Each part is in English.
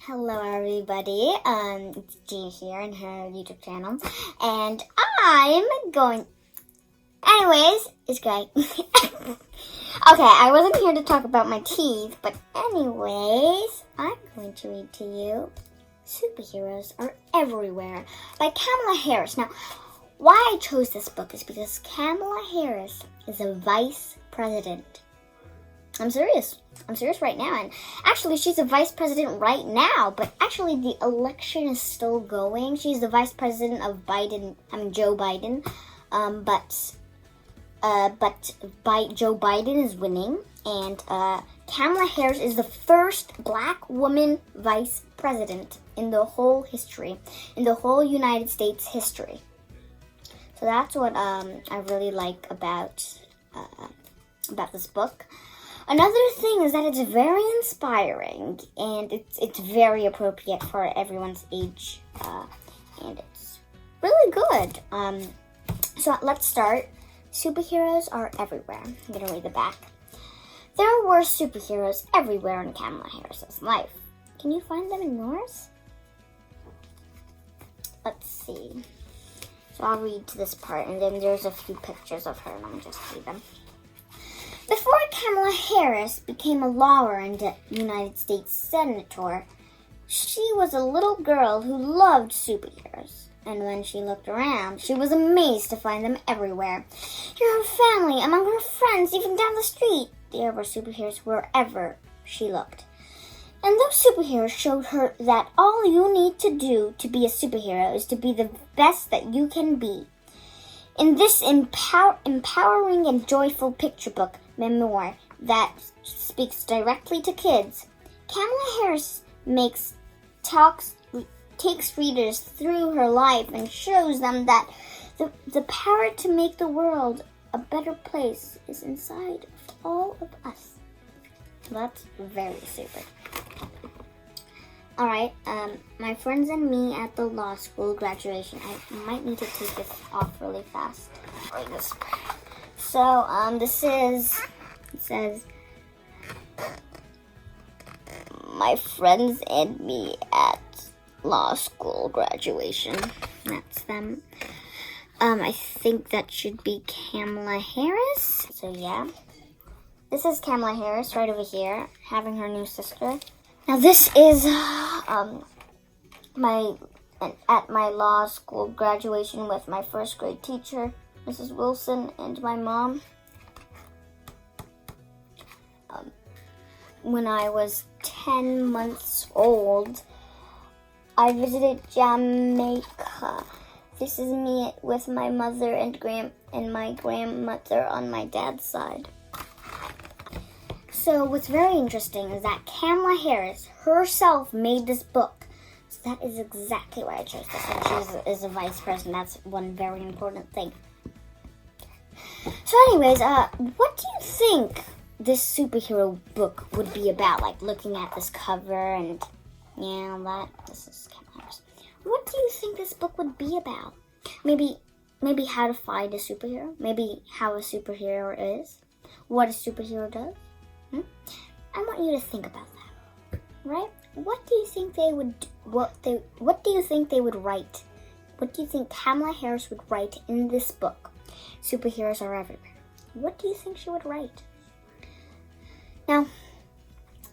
Hello everybody, it's Jean here in her YouTube channel, and I'm going, anyways, it's great. Okay, I wasn't here to talk about my teeth, but anyways, I'm going to read to you Superheroes Are Everywhere by Kamala Harris. Now, why I chose this book is because Kamala Harris is a vice president. I'm serious right now. And actually, she's a vice president right now. But actually, the election is still going. She's the vice president of Joe Biden. But Joe Biden is winning. And Kamala Harris is the first black woman vice president in the whole history, in the whole United States history. So that's what I really like about this book. Another thing is that it's very inspiring and it's very appropriate for everyone's age, and it's really good. So let's start. Superheroes are everywhere. I'm gonna read the back. There were superheroes everywhere in Kamala Harris's life. Can you find them in yours? Let's see. So I'll read to this part, and then there's a few pictures of her, and I'll just read them. Before Kamala Harris became a lawyer and a United States Senator, she was a little girl who loved superheroes. And when she looked around, she was amazed to find them everywhere. In her family, among her friends, even down the street. There were superheroes wherever she looked. And those superheroes showed her that all you need to do to be a superhero is to be the best that you can be. In this empowering and joyful picture book memoir that speaks directly to kids, Kamala Harris takes readers through her life and shows them that the power to make the world a better place is inside of all of us. That's very super. Alright, my friends and me at the law school graduation. I might need to take this off really fast. Like this. So, it says, my friends and me at law school graduation. That's them. I think that should be Kamala Harris. So, yeah. This is Kamala Harris right over here, having her new sister. Now this is at my law school graduation with my first grade teacher, Mrs. Wilson, and my mom. When I was 10 months old, I visited Jamaica. This is me with my mother and my grandmother on my dad's side. So what's very interesting is that Kamala Harris herself made this book. So that is exactly why I chose this. And she is a vice president. That's one very important thing. So anyways, what do you think this superhero book would be about? Like looking at this cover and that. This is Kamala Harris. What do you think this book would be about? Maybe how to find a superhero. Maybe how a superhero is. What a superhero does. I want you to think about that, right? What do you think they would? What do you think they would write? What do you think Kamala Harris would write in this book? Superheroes are everywhere. What do you think she would write? Now,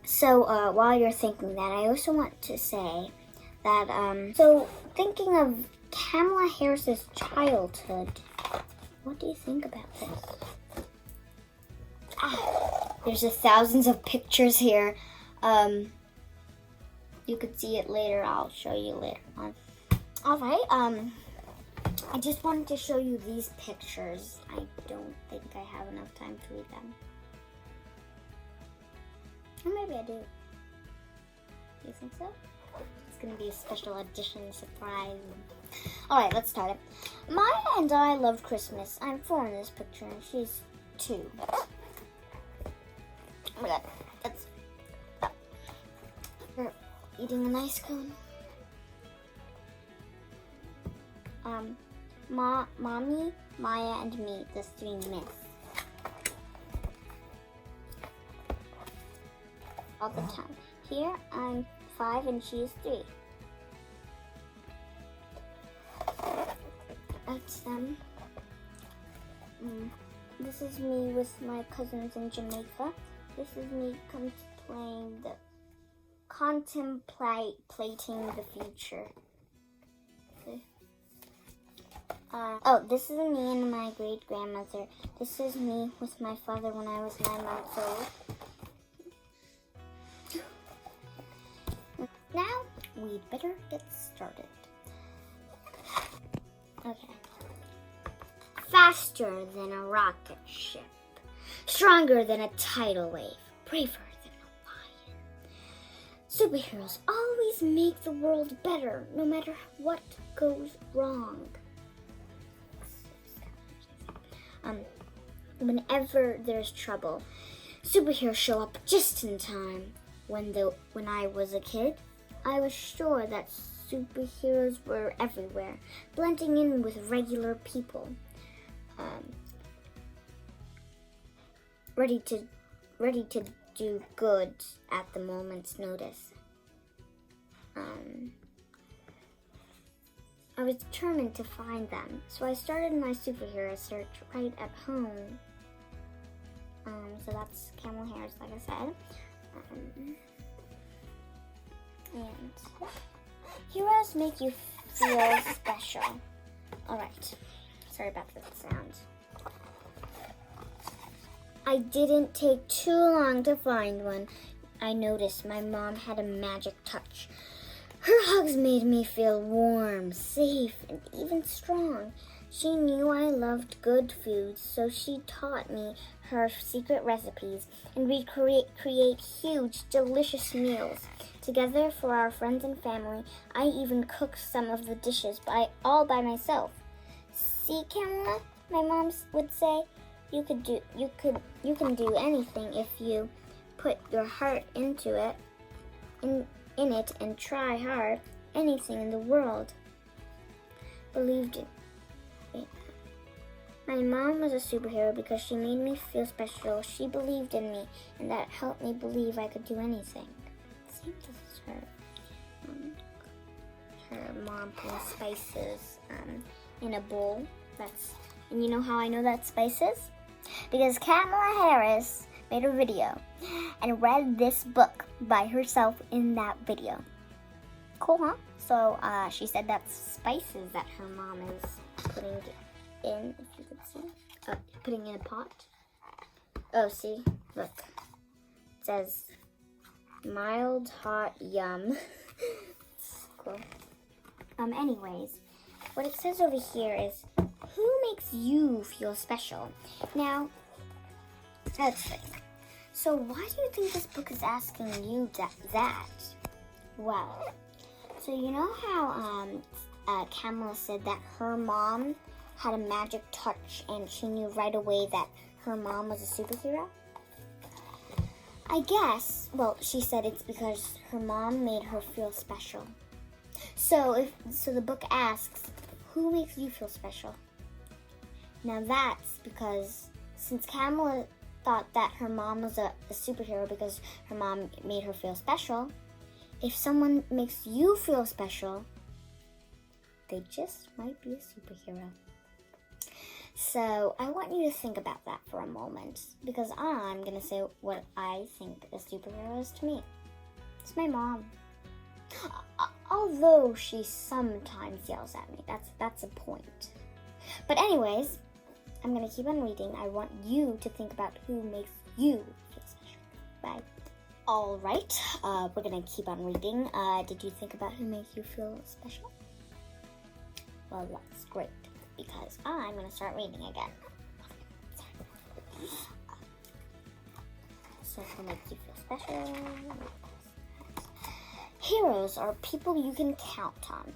so while you're thinking that, I also want to say that so thinking of Kamala Harris's childhood, what do you think about this? There's thousands of pictures here. You could see it later. I'll show you later on. Alright, I just wanted to show you these pictures. I don't think I have enough time to read them. Or maybe I do. You think so? It's gonna be a special edition surprise. Alright, let's start it. Maya and I love Christmas. I'm 4 in this picture and she's 2. Oh my god, that's we're eating an ice cone. Mommy, Maya, and me, the 3 myths. All the time. Here, I'm 5 and she is 3. That's them. This is me with my cousins in Jamaica. This is me contemplating the future. Okay. This is me and my great grandmother. This is me with my father when I was 9 months old. Now, we'd better get started. Okay. Faster than a rocket ship. Stronger than a tidal wave. Braver than a lion. Superheroes always make the world better, no matter what goes wrong. Whenever there's trouble, superheroes show up just in time. When I was a kid, I was sure that superheroes were everywhere, blending in with regular people, ready to do good at the moment's notice. I was determined to find them, so I started my superhero search right at home. So that's Camel Harris, like I said. And heroes make you feel special. Alright, sorry about the sound. I didn't take too long to find one. I noticed my mom had a magic touch. Her hugs made me feel warm, safe, and even strong. She knew I loved good food, so she taught me her secret recipes, and we'd create huge, delicious meals together for our friends and family. I even cooked some of the dishes all by myself. See, Kamala, my mom would say, you can do anything if you put your heart into it, in it, and try hard. Anything in the world. Believed in. My mom was a superhero because she made me feel special. She believed in me, and that helped me believe I could do anything. See, this is her mom putting spices in a bowl. And you know how I know that's spices? Because Kamala Harris made a video and read this book by herself in that video. Cool, huh? So she said that's spices that her mom is putting in, if you could see, putting in a pot. Oh, see, look, it says mild, hot, yum. Cool. Anyways, what it says over here is, who makes you feel special? Now, let's think. So why do you think this book is asking you that? Well, so you know how Kamala said that her mom had a magic touch and she knew right away that her mom was a superhero? I guess, well, she said it's because her mom made her feel special. So the book asks, who makes you feel special? Now that's because since Kamala thought that her mom was a superhero because her mom made her feel special, if someone makes you feel special, they just might be a superhero. So I want you to think about that for a moment, because I'm going to say what I think a superhero is to me. It's my mom. Although she sometimes yells at me. That's a point. But anyways, I'm going to keep on reading. I want you to think about who makes you feel special. Bye. All right, we're going to keep on reading. Did you think about who makes you feel special? Well, that's great, because I'm going to start reading again. So who makes you feel special? Heroes are people you can count on.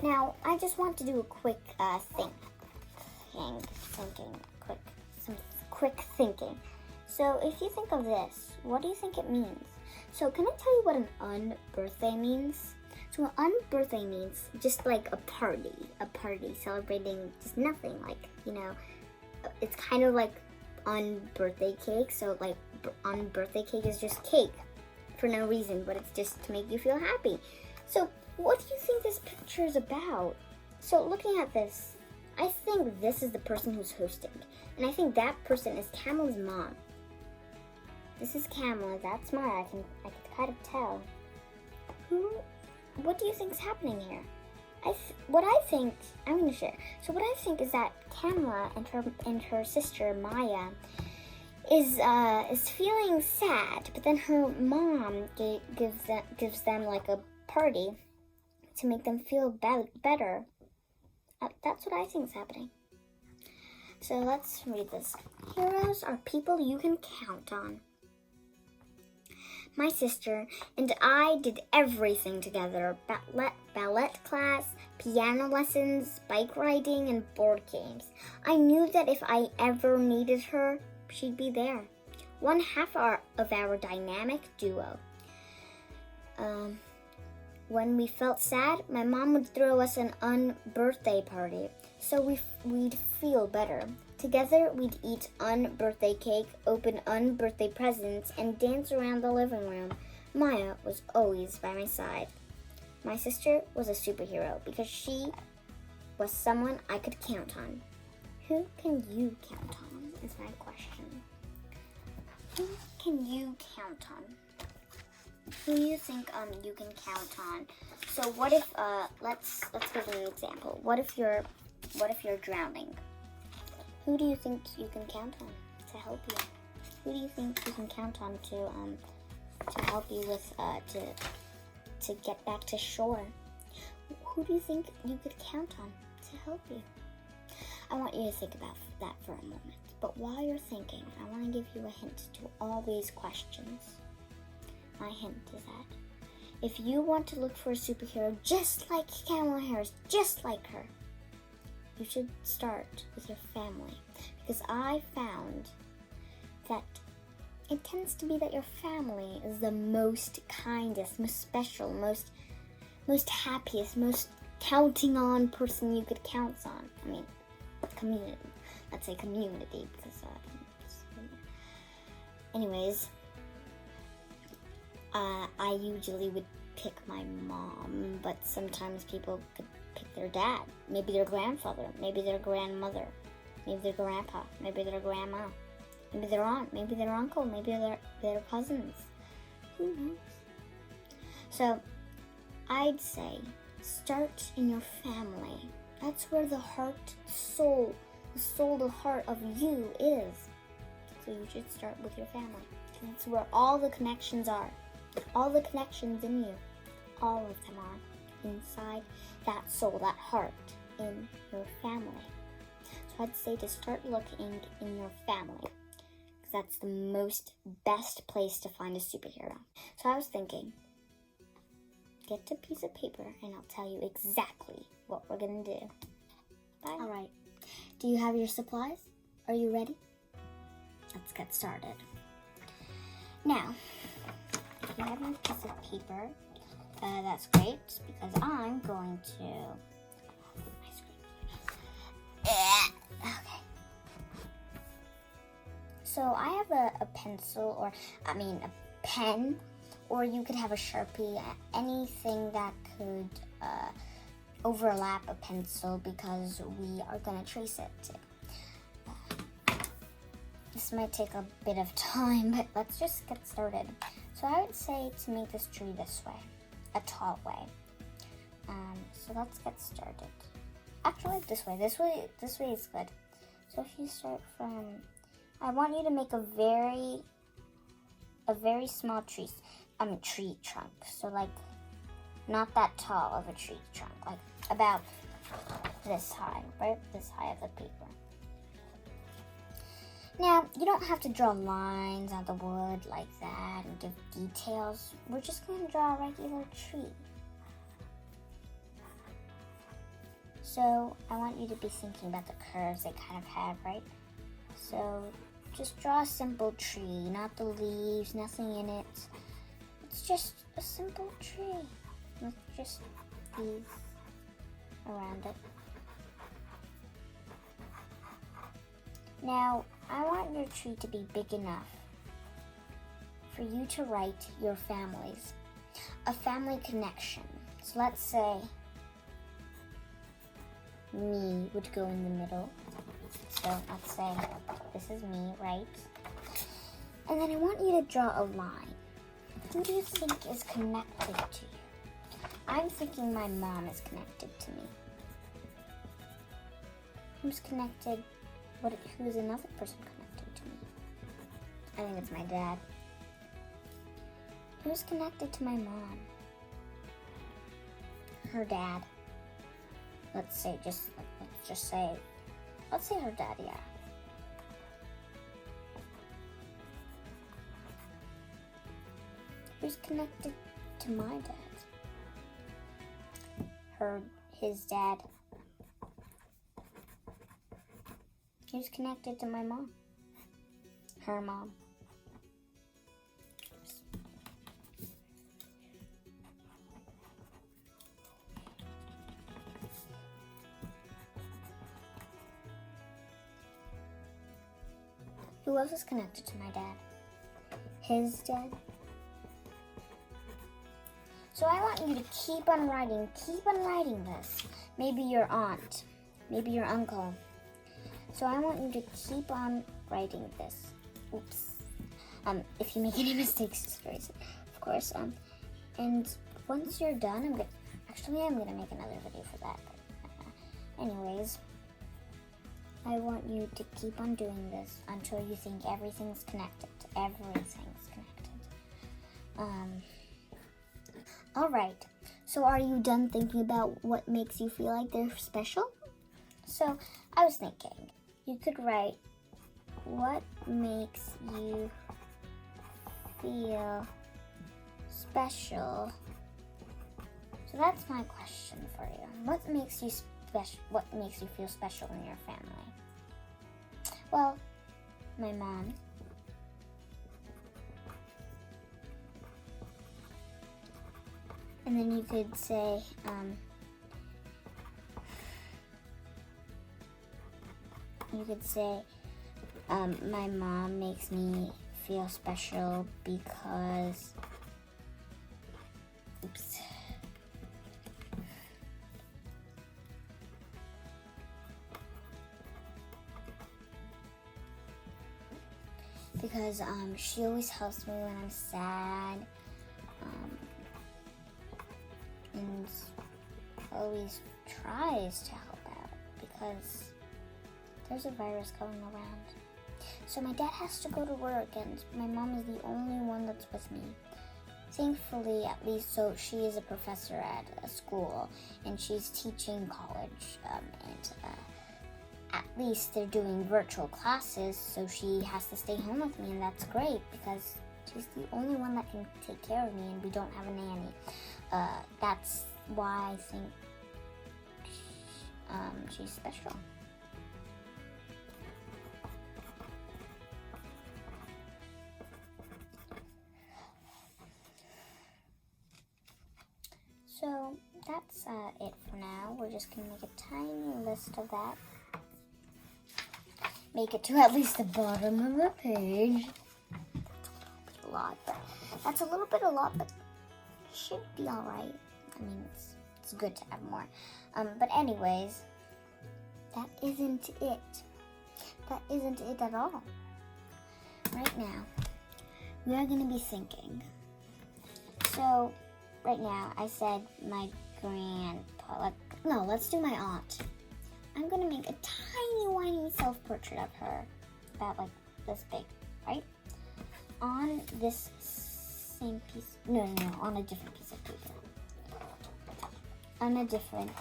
Now, I just want to do a quick quick thinking. So if you think of this, what do you think it means? So can I tell you what an unbirthday means? So an unbirthday means just like a party celebrating just nothing, like, you know, it's kind of like unbirthday cake. So like unbirthday cake is just cake for no reason, but it's just to make you feel happy. So what do you think this picture is about? So looking at this, I think this is the person who's hosting. And I think that person is Kamala's mom. This is Kamala, that's Maya, I can kind of tell. What do you think is happening here? I'm going to share. So what I think is that Kamala and her sister Maya is feeling sad, but then her mom gives them like a party to make them feel better. That's what I think is happening. So let's read this. Heroes are people you can count on. My sister and I did everything together. Ballet class, piano lessons, bike riding, and board games. I knew that if I ever needed her, she'd be there. One half of our dynamic duo. When we felt sad, my mom would throw us an birthday party, so we'd feel better. Together, we'd eat birthday cake, open birthday presents, and dance around the living room. Maya was always by my side. My sister was a superhero because she was someone I could count on. Who can you count on is my question. Who can you count on? Who do you think you can count on? So what if let's give an example. What if you're drowning? Who do you think you can count on to help you? Who do you think you can count on to help you with to get back to shore? Who do you think you could count on to help you? I want you to think about that for a moment. But while you're thinking, I want to give you a hint to all these questions. My hint is that if you want to look for a superhero just like Kamala Harris, just like her, you should start with your family, because I found that it tends to be that your family is the most kindest, most special, most happiest, most counting on person you could count on. I mean, community. Let's say community, because anyways, I usually would pick my mom, but sometimes people could pick their dad, maybe their grandfather, maybe their grandmother, maybe their grandpa, maybe their grandma, maybe their aunt, maybe their uncle, maybe their cousins. Who knows? So I'd say start in your family. That's where the heart, the heart of you is. So you should start with your family. That's where all the connections are. All the connections in you. All of them are inside that soul, that heart in your family. So I'd say to start looking in your family, because that's the best place to find a superhero. So I was thinking, get a piece of paper and I'll tell you exactly what we're gonna do. Bye. All right. Do you have your supplies? Are you ready? Let's get started. Now, if you have your piece of paper, that's great, because I'm going to... Okay. So I have a pencil, or a pen, or you could have a Sharpie, anything that could overlap a pencil, because we are going to trace it. This might take a bit of time, but let's just get started. So I would say to make this tree this way, a tall way. So let's get started. Actually, this way is good. So if you start from, I want you to make a very small tree trunk. So like, not that tall of a tree trunk, like about this high, right? This high of the paper. Now, you don't have to draw lines on the wood like that and give details. We're just going to draw a regular tree. So, I want you to be thinking about the curves they kind of have, right? So, just draw a simple tree, not the leaves, nothing in it. It's just a simple tree with just leaves around it. Now, I want your tree to be big enough for you to write your families. A family connection. So let's say me would go in the middle. So let's say this is me, right? And then I want you to draw a line. Who do you think is connected to you? I'm thinking my mom is connected to me. Who's connected? Who's another person connected to me? I think it's my dad. Who's connected to my mom? Her dad. Let's say her dad, yeah. Who's connected to my dad? His dad. Who's connected to my mom? Her mom. Who else is connected to my dad? His dad. So I want you to keep on writing this. Maybe your aunt, maybe your uncle. So I want you to keep on writing this. Oops. If you make any mistakes, just erase it, of course. And once you're done, I'm gonna make another video for that. But, anyways, I want you to keep on doing this until you think everything's connected. Everything's connected. All right. So are you done thinking about what makes you feel like they're special? So I was thinking you could write what makes you feel special. So that's my question for you. What makes you special? What makes you feel special in your family? Well, my mom. And then you could say, my mom makes me feel special because, because she always helps me when I'm sad, and always tries to help out because there's a virus going around. So my dad has to go to work and my mom is the only one that's with me. Thankfully, at least, so she is a professor at a school and she's teaching college, and at least they're doing virtual classes, so she has to stay home with me, and that's great because she's the only one that can take care of me and we don't have a nanny. That's why I think she's special. So that's it for now. We're just going to make a tiny list of that. Make it to at least the bottom of the page. That's a little bit a lot, but it should be alright. I mean, it's good to have more. But anyways, that isn't it. That isn't it at all. Right now, we are going to be thinking. So, right now, I said my grandpa. No, let's do my aunt. I'm going to make a tiny, whiny self-portrait of her. About like this big, right? On this same piece. No, on a different piece of paper. On a different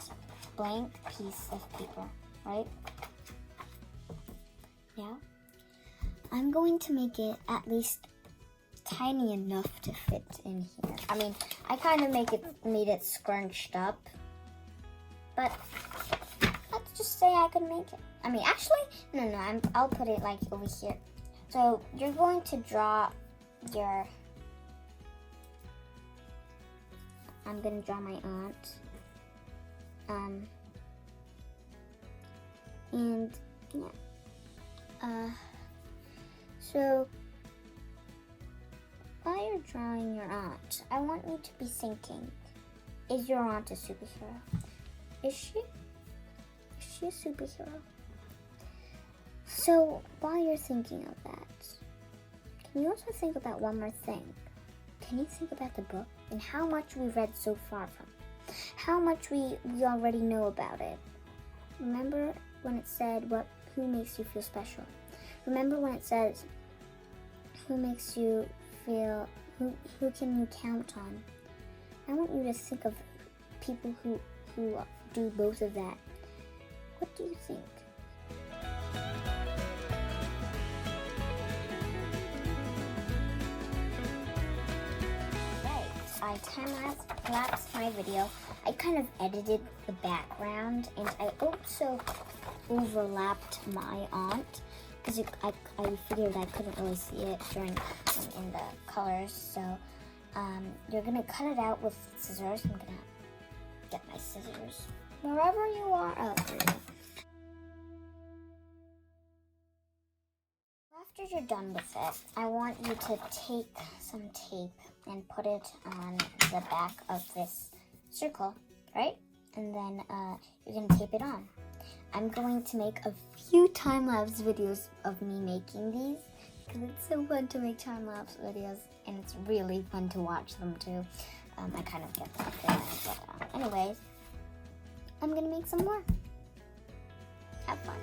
blank piece of paper, right? Yeah. I'm going to make it at least tiny enough to fit in here. I mean, I kind of made it scrunched up, but let's just say I could make it. I mean, actually, no, I'll put it like over here. So you're going to draw your. I'm gonna draw my aunt. And yeah. So while you're drawing your aunt, I want you to be thinking, is your aunt a superhero? Is she? Is she a superhero? So while you're thinking of that, can you also think about one more thing? Can you think about the book and how much we've read so far from it? How much we already know about it? Remember when it said who makes you feel special? Remember when it says who makes you feel, who can you count on? I want you to think of people who do both of that. What do you think? I time-lapsed my video. I kind of edited the background, and I also overlapped my aunt because I figured I couldn't really see it in the colors. So you're gonna cut it out with scissors. I'm gonna get my scissors wherever you are. Oh, there you go. After you're done with it, I want you to take some tape and put it on the back of this circle, right? And then you're gonna tape it on. I'm going to make a few time-lapse videos of me making these because it's so fun to make time-lapse videos, and it's really fun to watch them too. I kind of get that feeling, but anyways, I'm gonna make some more. Have fun.